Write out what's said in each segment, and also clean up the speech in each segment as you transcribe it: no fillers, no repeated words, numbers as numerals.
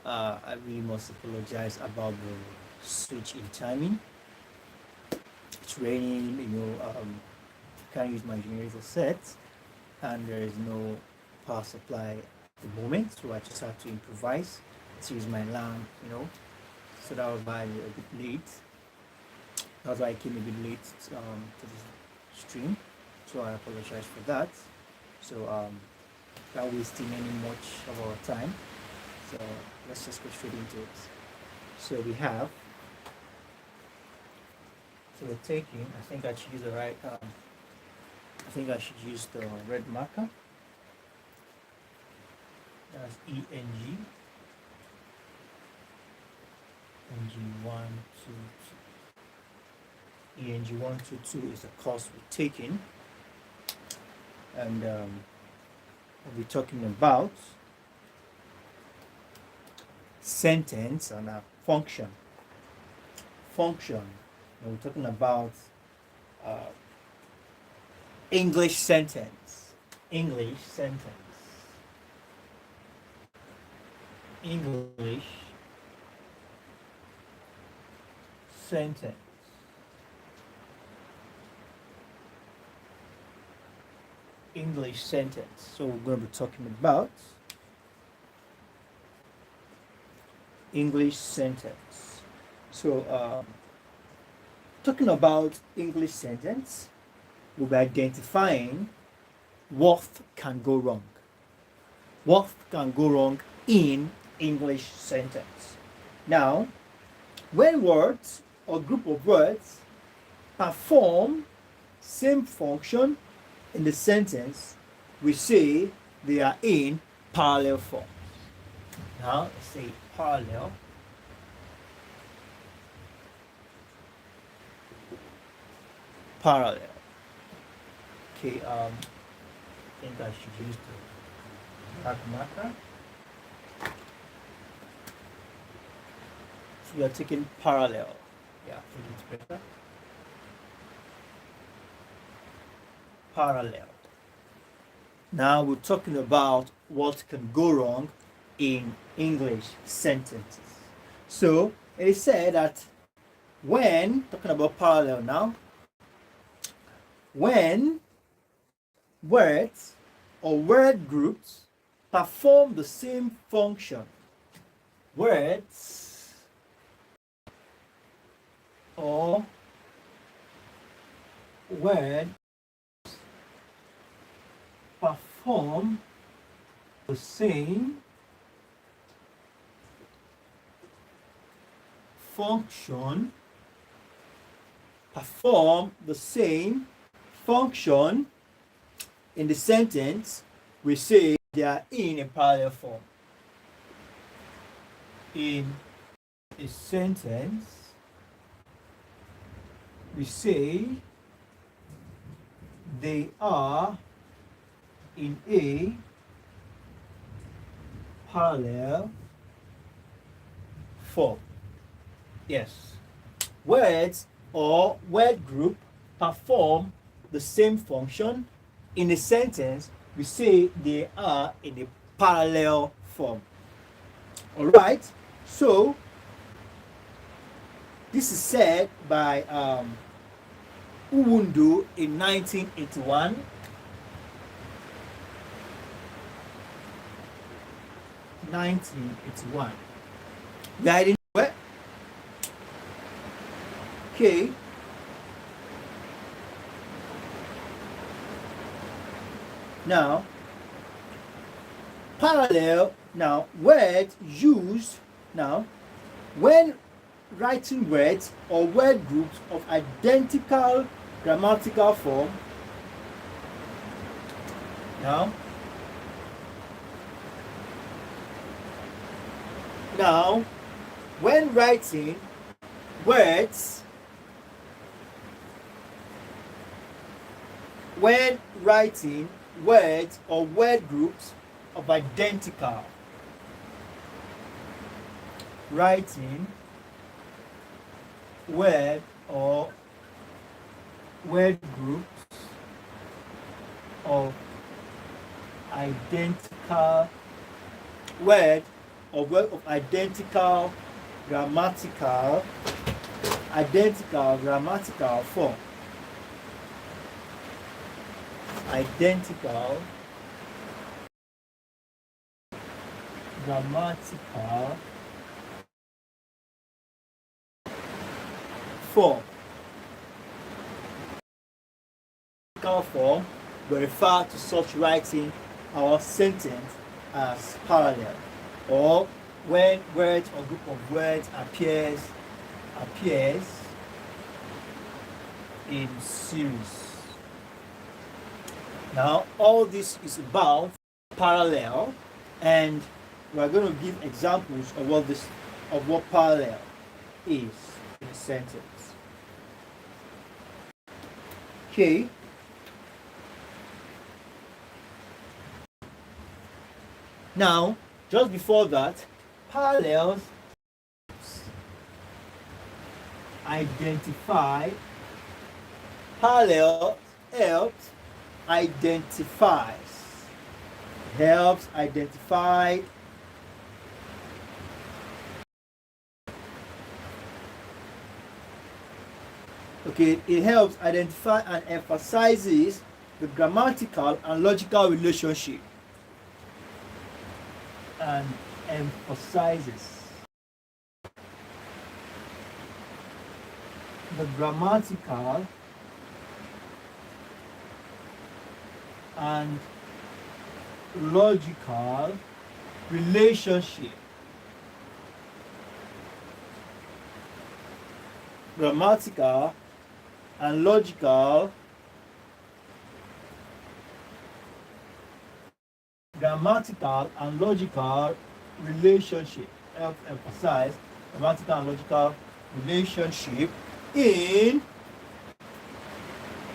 I really must apologize about the switch in timing. It's raining, can't use my generator set, and there is no power supply at the moment, so I just have to improvise to use my lamp. So that was why we're a bit late. That's why I came a bit late to the stream. So I apologize for that. So without wasting any much of our time. So let's just go straight into it. So we have. So we're taking. I think I should use the right. I think I should use the red marker. That's ENG. ENG122. ENG122 is the course we're taking, and we'll be talking about sentence and a function. Function. And we're talking about English sentence. English sentence. English sentence. English sentence. So we're going to be talking about English sentence. So talking about English sentence, we'll be identifying what can go wrong. What can go wrong in English sentence. Now, when words or group of words perform same function in the sentence, we say they are in parallel form. Now, let's say parallel. Parallel. Okay, I think I should use the black marker. So we are taking parallel. Yeah, I think it's better. Parallel. Now we're talking about what can go wrong in English sentences. So it is said that when, talking about parallel now, when words or word groups perform the same function, words or words perform the same function, in the sentence, we say they are in a parallel form. In a sentence, we say they are in a parallel form. Yes. Words or word group perform the same function in a sentence, we say they are in a parallel form. All right. So this is said by Uwundu in 1981. 1981. Guiding where? Okay. Now, parallel. Now, words used. Now, when writing words or word groups of identical grammatical form. Now, when writing words, or word groups of identical, writing word or word groups of identical, word of words of identical grammatical form. Identical grammatical form. Form will refer to such writing or sentence as parallel, or when words or group of words appears in series. Now all this is about parallel, and we are going to give examples of what parallel is in a sentence. Okay. Now, just before that, parallels identify. Parallel helps identify okay, it helps identify and emphasizes the grammatical and logical relationship, and emphasizes the grammatical and logical relationship. Grammatical and logical relationship. Help emphasize grammatical and logical relationship in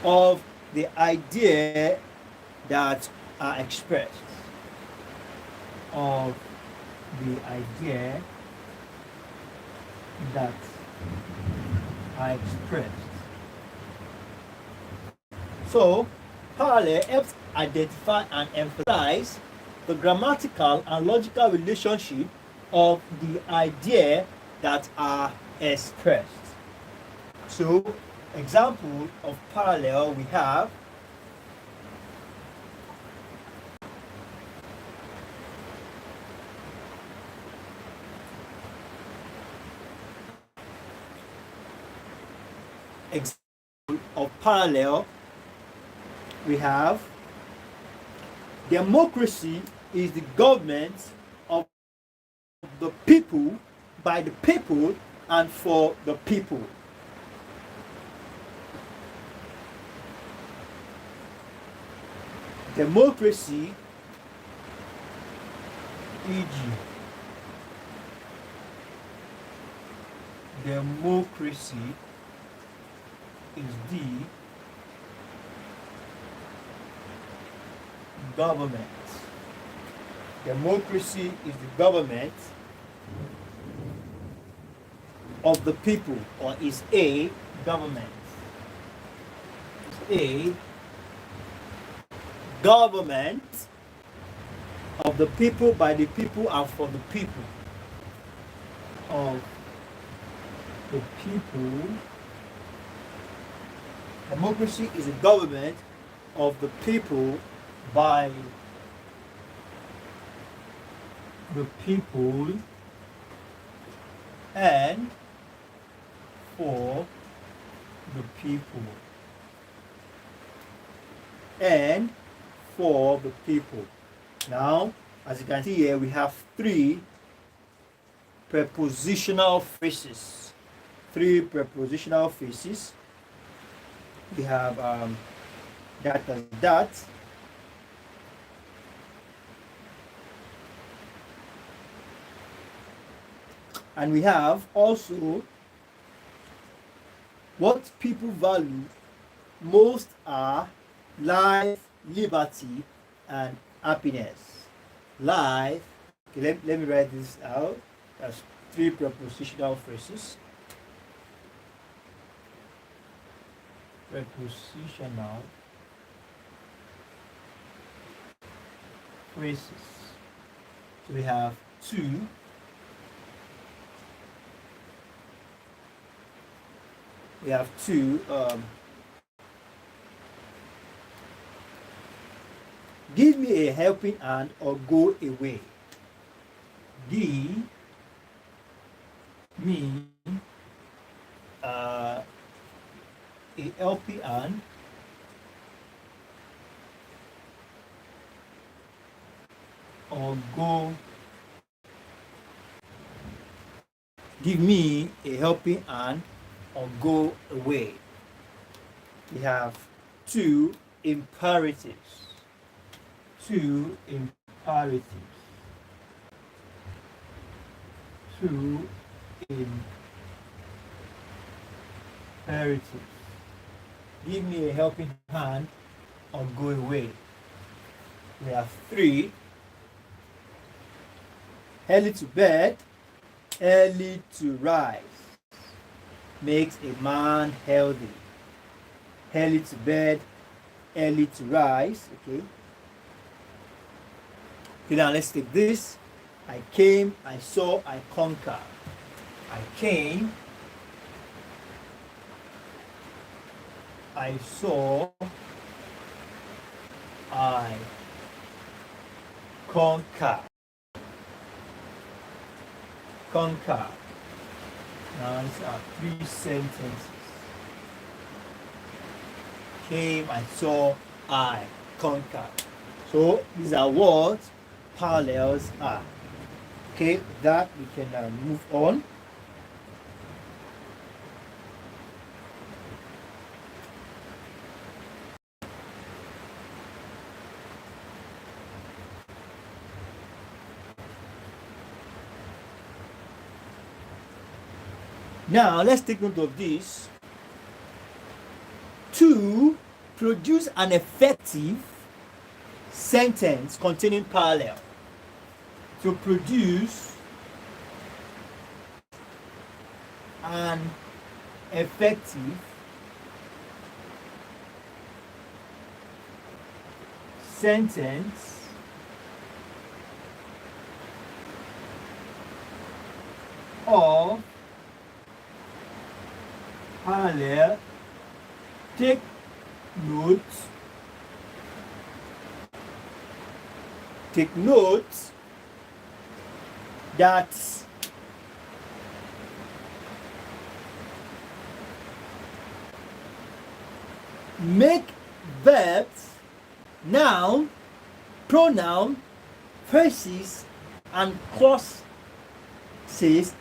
of the idea that are expressed. Of the idea that are expressed. So, parallel helps identify and emphasize the grammatical and logical relationship of the idea that are expressed. So, example of parallel we have we have democracy is the government of the people, by the people, and for the people. Democracy, e.g. democracy is the government. Democracy is the government of the people, or is a government. A government of the people, by the people, and for the people. Of the people. Democracy is a government of the people, by the people, and for the people. And for the people. Now, as you can see here, we have three prepositional phrases. We have that as that. And we have also what people value most are life, liberty, and happiness. Life, okay, let me write this out. That's three prepositional phrases. Prepositional phrases. So we have two We have two. Give me a helping hand or go away. Give me a helping hand or go. Give me a helping hand or go away. We have two imperatives. Two imperatives. Two imperatives. Give me a helping hand or go away. We have three. Early to bed, early to rise makes a man healthy. Early to bed, early to rise. Okay. Okay, now let's take this. I came, I saw, I conquered. I came, I saw, I conquered. Conquer. Now these are three sentences. Came, I saw, I conquered. So these are what parallels are. Okay, with that we can move on. Now let's take note of this. To produce an effective sentence containing parallel. To produce an effective sentence of parallel, take notes. Take notes that make verbs, noun, pronoun, phrases, and clauses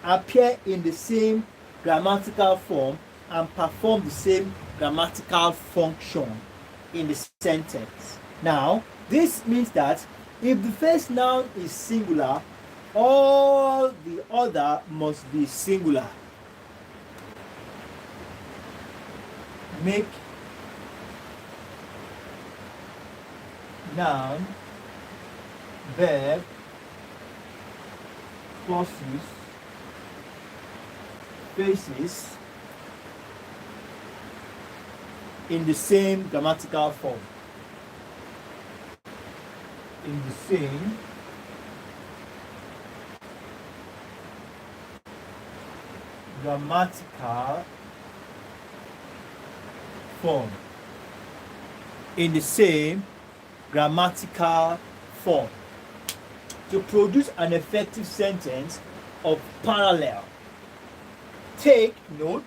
appear in the same grammatical form and perform the same grammatical function in the sentence. Now, this means that if the first noun is singular, all the other must be singular. Make noun, verb, clauses, phrases in the same grammatical form. In the same grammatical form. In the same grammatical form. To produce an effective sentence of parallel, take note,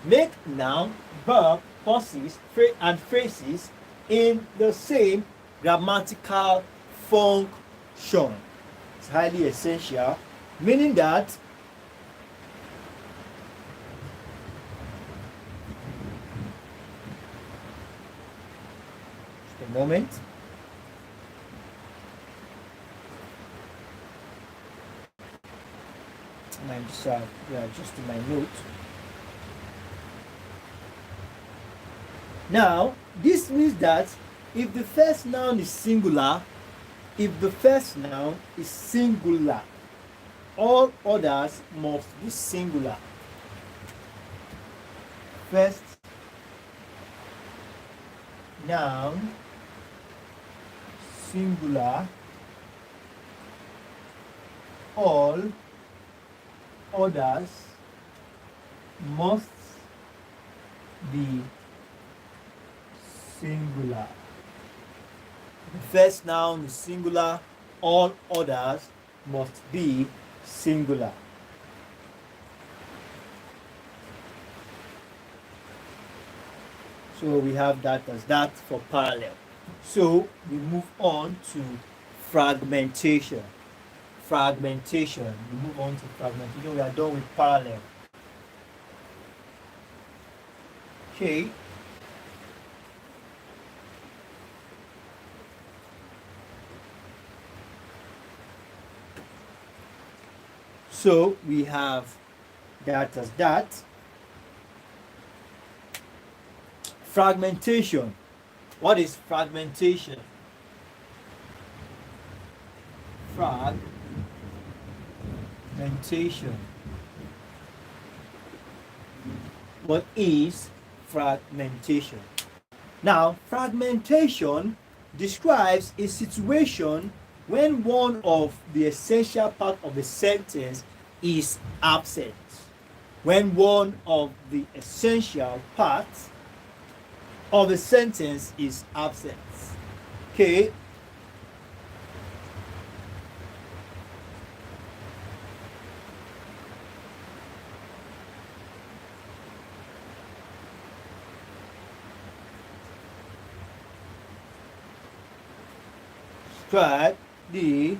make noun, verb, clauses, and phrases in the same grammatical function. It's highly essential, meaning that just a moment. I'm just adjusting my note. Now, this means that if the first noun is singular, all others must be singular. First noun, singular, all others must be singular. The first noun is singular, all others must be singular. So we have that as that for parallel. So we move on to fragmentation. Fragmentation. We move on to fragmentation. We are done with parallel. Okay. So we have that as that. Fragmentation. What is fragmentation? Fragmentation. What is fragmentation? Now, fragmentation describes a situation when one of the essential part of a sentence is absent. When one of the essential parts of a sentence is absent. Okay. Describe the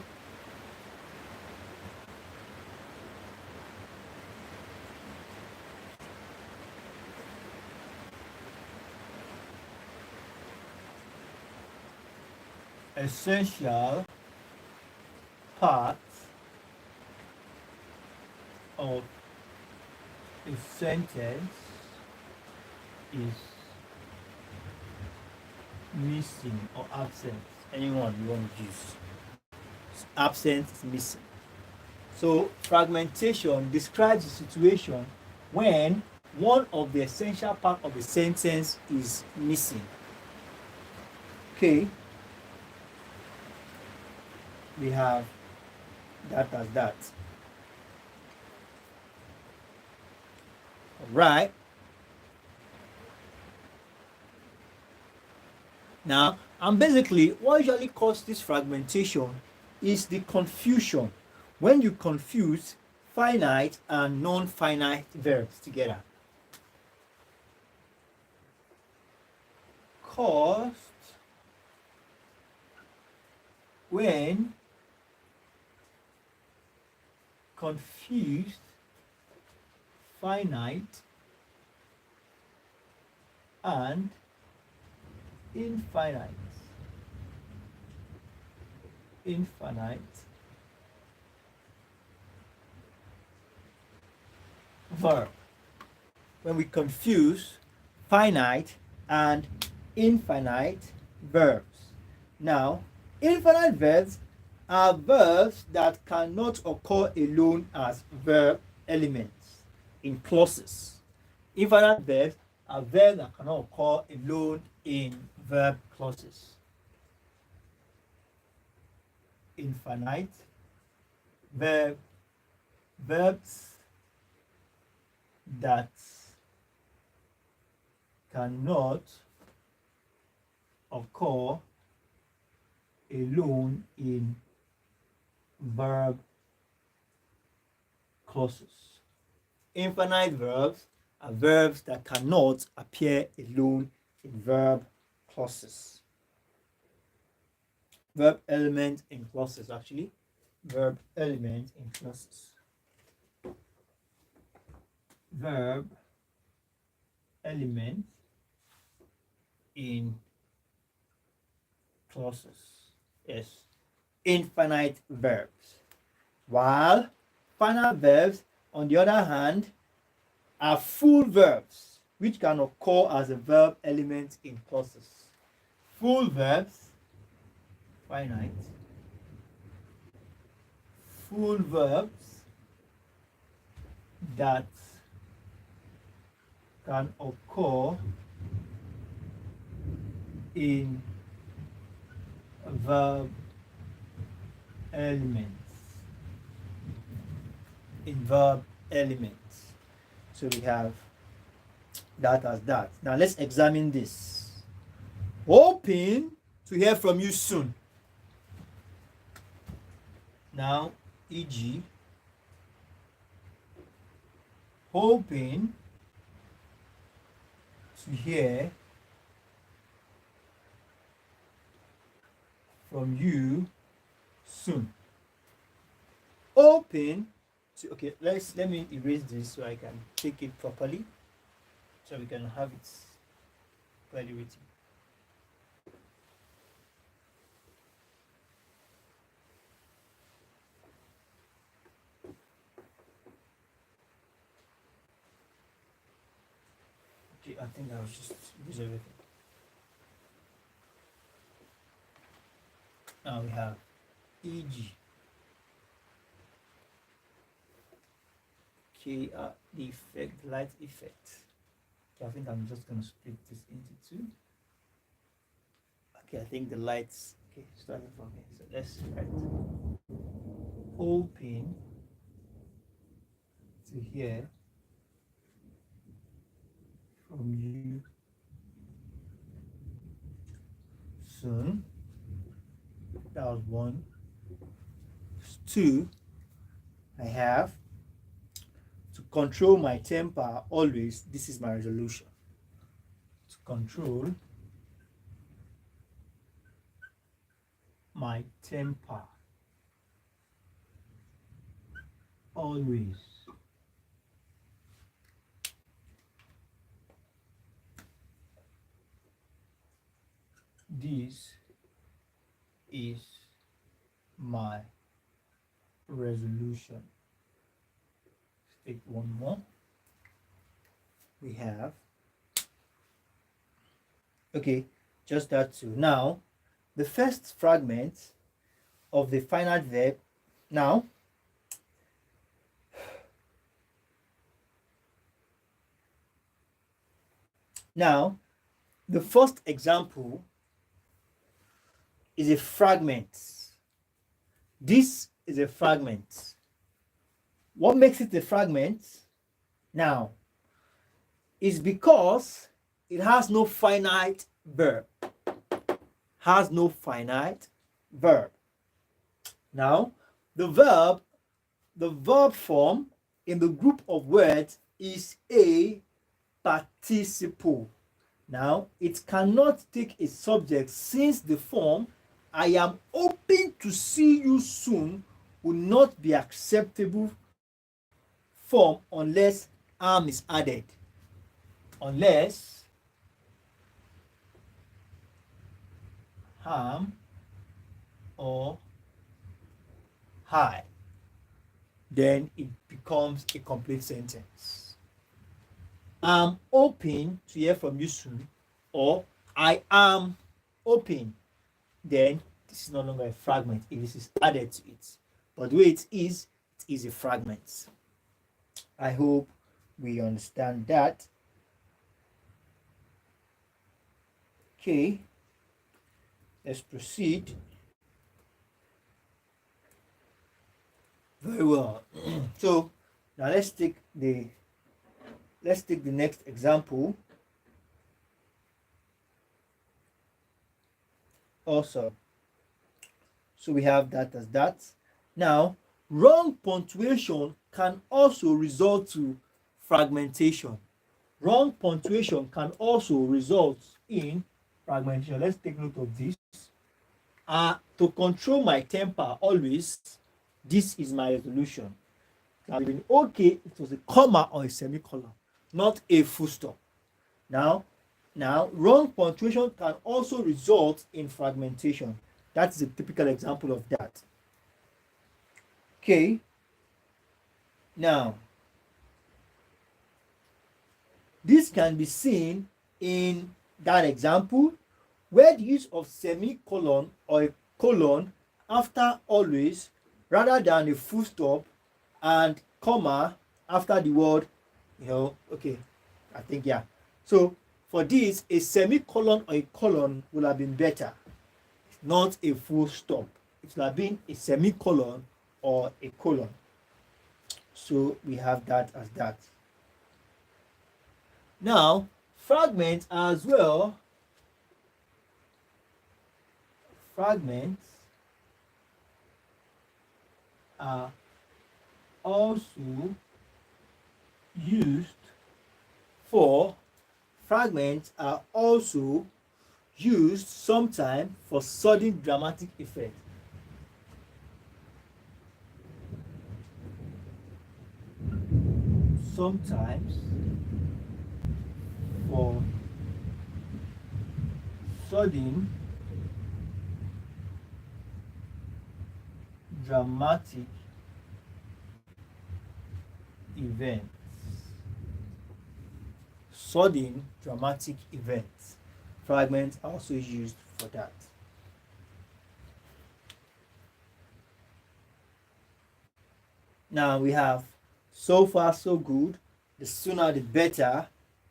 essential parts of a sentence is missing or absent. Anyone you want to use. Absent is missing. So fragmentation describes a situation when one of the essential part of a sentence is missing. Okay. We have that as that. All right. Now, and basically, what usually causes this fragmentation is the confusion when you confuse finite and non-finite verbs together. Caused when confused finite and infinite verb. When we confuse finite and infinite verbs. Now, infinite verbs are verbs that cannot occur alone as verb elements in clauses. Infinite verbs are verbs that cannot occur alone in verb clauses. Infinite verbs that cannot occur alone in verb clauses. Infinite verbs are verbs that cannot appear alone in verb clauses. Verb element in clauses, actually. Verb element in clauses. Verb element in clauses. Yes. Infinite verbs. While finite verbs, on the other hand, are full verbs which can occur as a verb element in clauses. Full verbs, finite. Full verbs that can occur in verb elements. In verb elements. So we have that as that. Now let's examine this. Hoping to hear from you soon. Now, e.g., hoping to hear from you soon. Hoping to, okay, let me erase this so I can take it properly, so we can have it clearly written. Okay, I think I'll just use everything. Now we have e.g. Okay, the effect, the light effect. Okay, I think I'm just going to split this into two. Okay, I think the lights, okay, starting from here. So let's write hoping to hear from you soon. That was one. Two, I have to control my temper always. This is my resolution. To control my temper always. This is my resolution. Let's take one more. We have, okay, just that too. Now, the first fragment of the finite verb. Now, the first example is a fragment. This is a fragment. What makes it a fragment now is because it has no finite verb. Has no finite verb. Now, the verb form in the group of words is a participle. Now, it cannot take a subject since the form I am hoping to see you soon will not be acceptable form unless am is added. Unless am or hi, then it becomes a complete sentence. I'm hoping to hear from you soon, or I am hoping, then this is no longer a fragment if this is added to it. But the way it is a fragment. I hope we understand that. Okay, let's proceed. Very well. So now let's take the next example. Also, so we have that as that. Now, wrong punctuation can also result to fragmentation. Wrong punctuation can also result in fragmentation. Let's take note of this. To control my temper always, this is my resolution. It would have been okay, it was a comma or a semicolon, not a full stop. Now, wrong punctuation can also result in fragmentation. That's a typical example of that. Okay. Now, this can be seen in that example where the use of semicolon or a colon after always rather than a full stop and comma after the word, okay, I think, yeah. So for this, a semicolon or a colon would have been better, not a full stop. It would have been a semicolon or a colon. So we have that as that. Now, fragments as well, fragments are also used for fragments are also used sometimes for sudden dramatic effect. Sometimes for sudden dramatic events. Sudden dramatic events. Fragments are also used for that. Now we have so far so good. The sooner the better.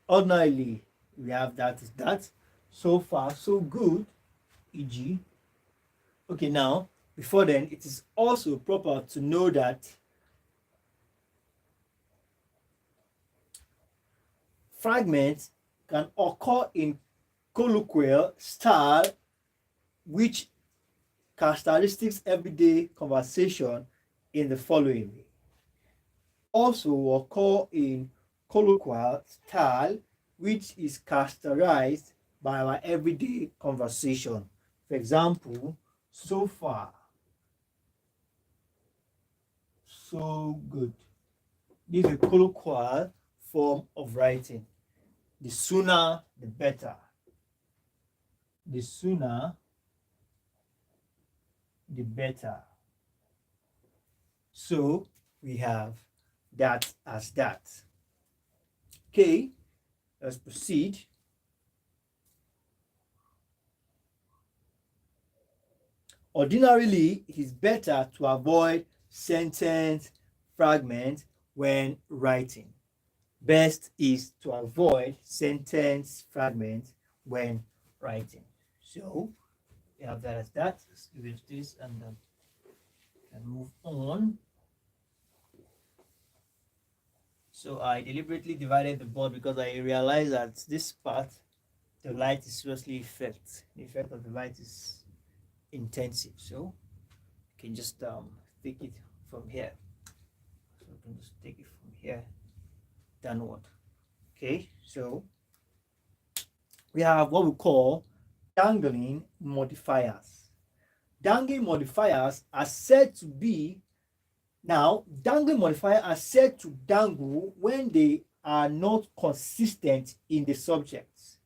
Ordinarily, we have that is that. So far so good, e.g. Okay, now before then, it is also proper to know that fragments can occur in colloquial style, which characteristics everyday conversation in the following way. Also occur in colloquial style, which is characterized by our everyday conversation. For example, so far, so good. This is a colloquial form of writing. The sooner, the better. The sooner, the better. So we have that as that. Okay, let's proceed. Ordinarily, it is better to avoid sentence fragments when writing. Best is to avoid sentence fragments when writing. So we have that as that. Let's erase this and move on. So I deliberately divided the board because I realized that this part, the light is seriously effect. The effect of the light is intensive. So you can just take it from here. So you can just take it from here downward. Okay, so we have what we call dangling modifiers. Dangling modifiers are said to be dangling modifiers are said to dangle when they are not consistent in the subject.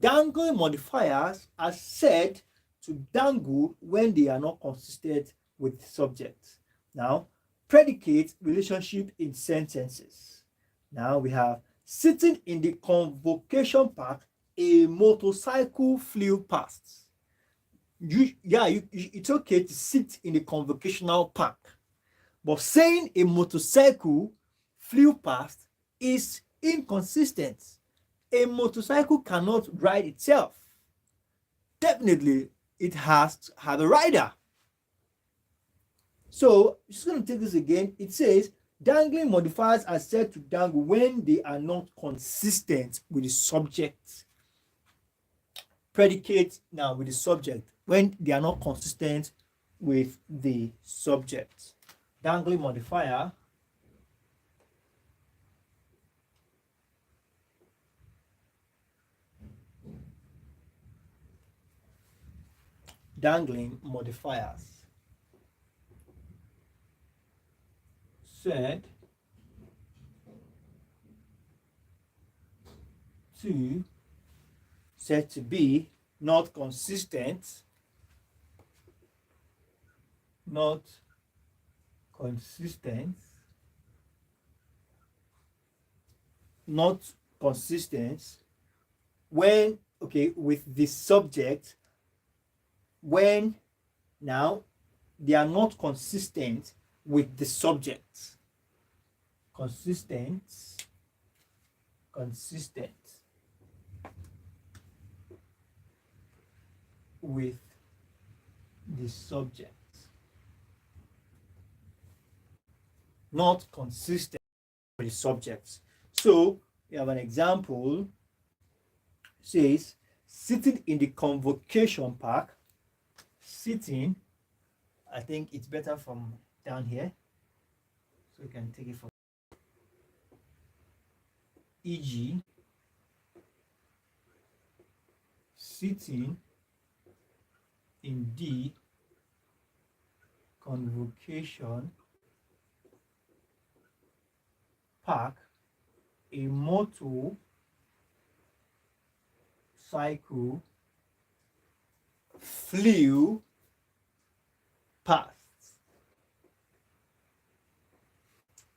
Dangling modifiers are said to dangle when they are not consistent with the subject. Now, predicate relationship in sentences. Now we have sitting in the convocation park, a motorcycle flew past. It's okay to sit in the convocational park, but saying a motorcycle flew past is inconsistent. A motorcycle cannot ride itself. Definitely, it has to have a rider. So, just going to take this again. It says, dangling modifiers are said to dangle when they are not consistent with the subject. Predicate now with the subject when they are not consistent with the subject. Dangling modifier dangling modifiers said to be not consistent, not consistent, not consistent when with the subject when now they are not consistent with the subject. Consistent with the subject. Not consistent with the subject. So We have an example. It says, sitting in the convocation park. Sitting, I think it's better from down here. So we can take it from e.g. sitting in the convocation park, a motorcycle flew past.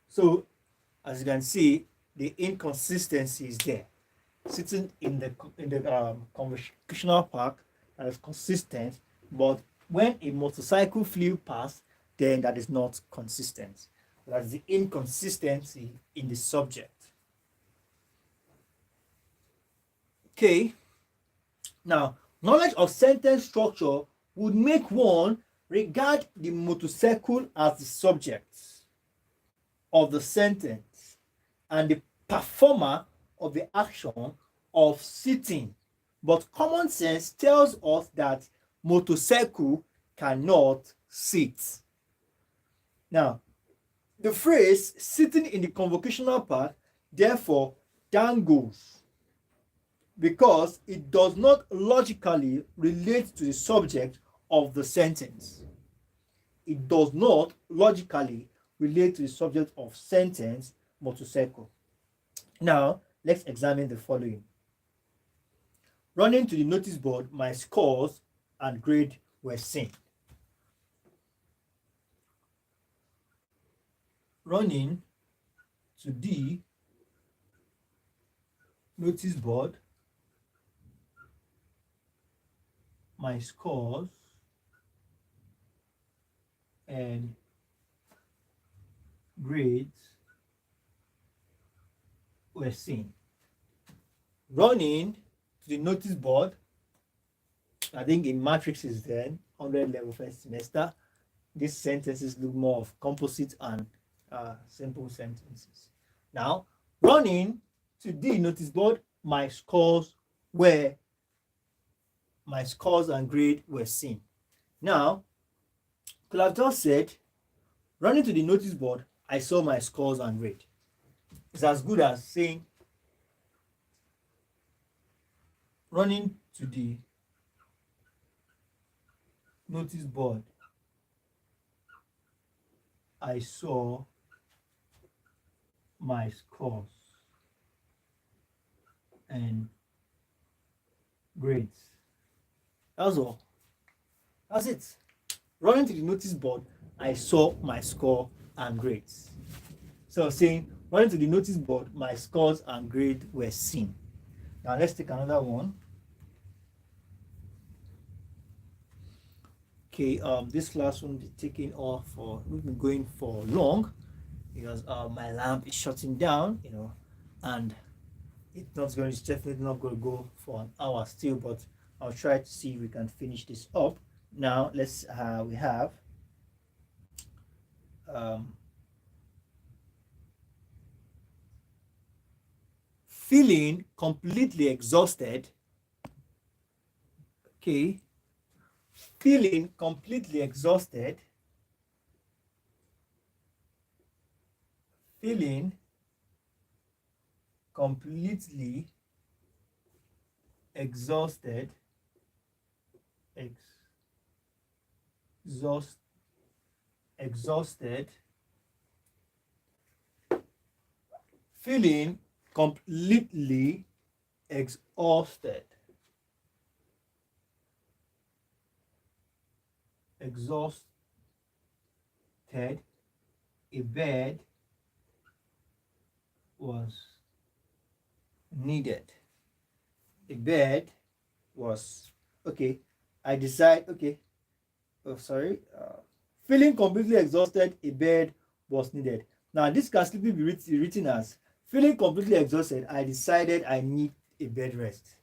So, as you can see, the inconsistency is there. Sitting in the convocational park, that is consistent, but when a motorcycle flew past, then that is not consistent. That's the inconsistency in the subject. Okay. Now, knowledge of sentence structure would make one regard the motorcycle as the subject of the sentence and the performer of the action of sitting. But common sense tells us that motorcycle cannot sit. Now, the phrase sitting in the convocational park therefore dangles because it does not logically relate to the subject of the sentence. It does not logically relate to the subject of sentence motorcycle. Now, let's examine the following. Running to the notice board, my scores and grade were seen. Running to the notice board, my scores and grades were seen. Running to the notice board, I think in matrices then, 100 level first semester, these sentences look more of composite and simple sentences. Now, running to the notice board, my scores and grade were seen. Now, could have just said, running to the notice board, I saw my scores and grade. It's as good as saying, running to the notice board, I saw my scores and grades. That's all. That's it. Running to the notice board, I saw my score and grades. So saying, running to the notice board, my scores and grades were seen. Now let's take another one. Okay, this last one will be taking off for, we've been going for long because my lamp is shutting down, and it's definitely not going to go for an hour still, but I'll try to see if we can finish this up. Now let's we have feeling completely exhausted. Okay, feeling completely exhausted. Feeling completely exhausted. Exhausted. Feeling completely exhausted. Exhausted. A bed was needed. A bed was okay. I decide. Okay. Oh, sorry. Feeling completely exhausted, a bed was needed. Now, this can simply be written as feeling completely exhausted, I decided I need a bed rest.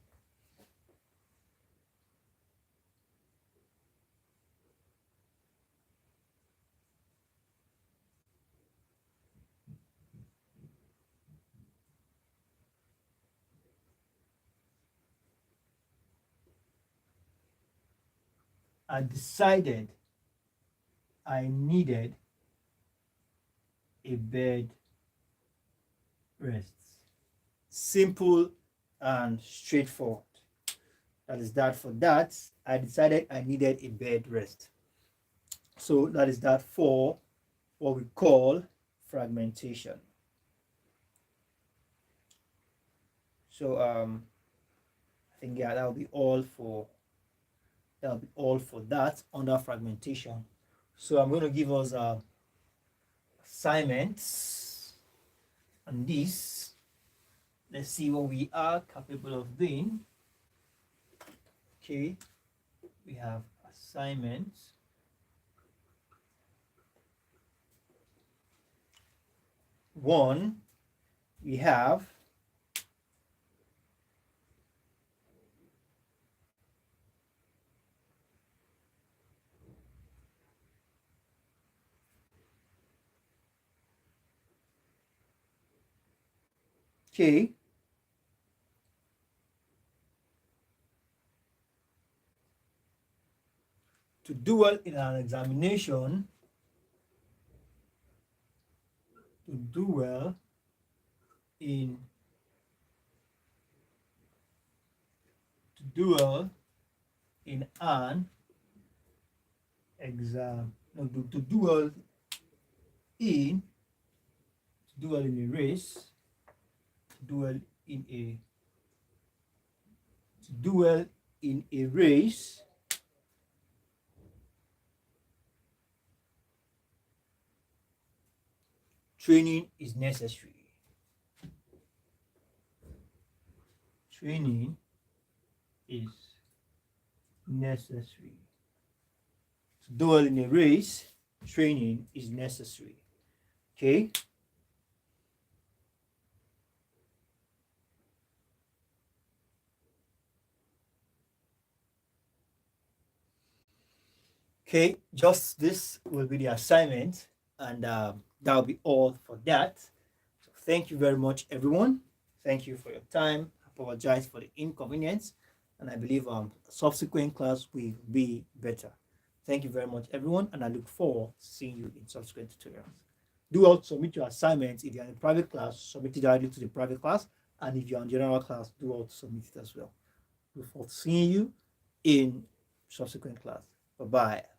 I decided I needed a bed rest. Simple and straightforward. That is that for that. I decided I needed a bed rest. So that is that for what we call fragmentation. So I think yeah, that'll be all for that under fragmentation. So I'm going to give us assignments on this. Let's see what we are capable of doing. Okay, we have assignments. One, we have okay. To do well in an examination, to do well in to do well in an exam, no, to do well in to do well in a race, to do well in a to do well in a race, training is necessary. Training is necessary. To do well in a race, training is necessary. Okay. Okay, just this will be the assignment, and that'll be all for that. So thank you very much, everyone. Thank you for your time. I apologize for the inconvenience, and I believe subsequent class will be better. Thank you very much, everyone, and I look forward to seeing you in subsequent tutorials. Do also submit your assignments. If you're in a private class, submit it directly to the private class, and if you're in general class, do also submit it as well. Look forward to seeing you in subsequent class. Bye-bye.